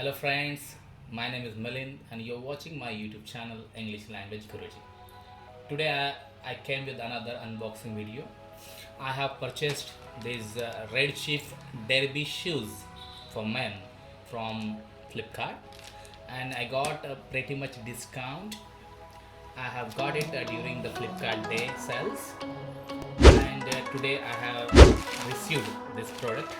Hello friends, my name is Milind and you're watching my YouTube channel English Language Guruji. Today I came with another unboxing video. I have purchased these red shift derby shoes for men from Flipkart and I got a pretty much discount. I have got it during the Flipkart day sales and today I have received this product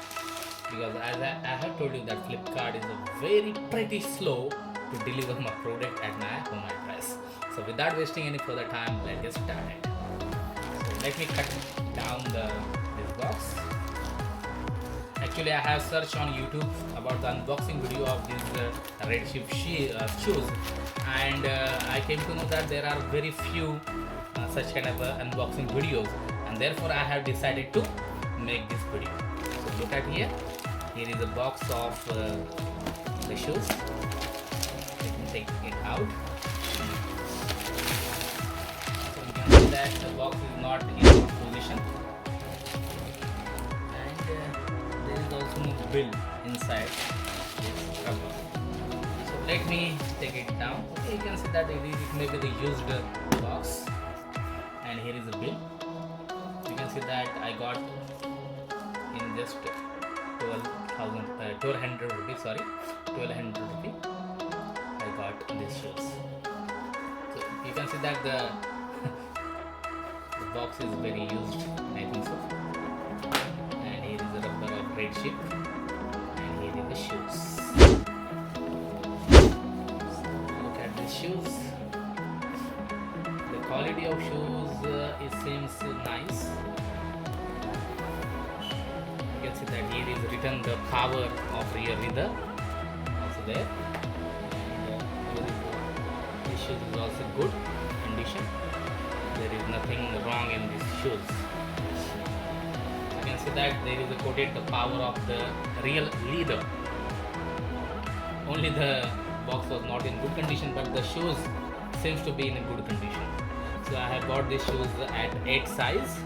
because as I have told you that Flipkart is a very pretty slow to deliver my product at my home address. So without wasting any further time, let's get started. So let me cut down this box. Actually, I have searched on YouTube about the unboxing video of these red shift shoes, and I came to know that there are very few such kind of unboxing videos, and therefore I have decided to make this video. So look at here. Here is a box of the shoes. Let me take it out. So you can see that the box is not in good position, and there is also no bill inside this rubber. So let me take it down. Okay, you can see that it may be the used box, and here is the bill. You can see that I got in just 1200 rupees. Sorry, 1200 rupees. I got these shoes. So you can see that the box is very used. I think so. And here is the rubber of red chip. And here is the shoes. Look at these shoes. The quality of shoes it seems nice. You can see that here is written the power of rear leather also there, and this shoes is also good condition. There is nothing wrong in these shoes. You can see that there is a quoted the power of the real leather. Only the box was not in good condition, but the shoes seems to be in a good condition. So I have bought these shoes at 8 size.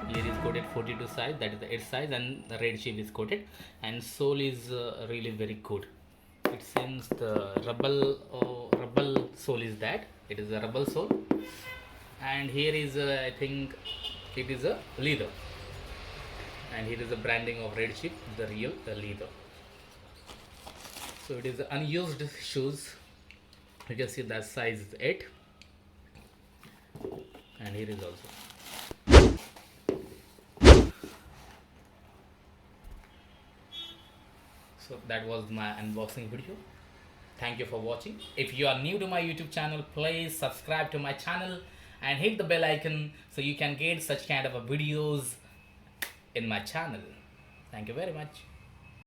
Here is quoted 42 size, that is the 8 size, and the red shape is quoted, and sole is really very good. It seems the rubber sole is that, it is a rubber sole, and here is I think it is a leather, and here is the branding of red chip, the real leather. So it is unused shoes. You can see that size is 8, and here is also. So that was my unboxing video. Thank you for watching. If you are new to my YouTube channel, please subscribe to my channel and hit the bell icon so you can get such kind of videos in my channel. Thank you very much.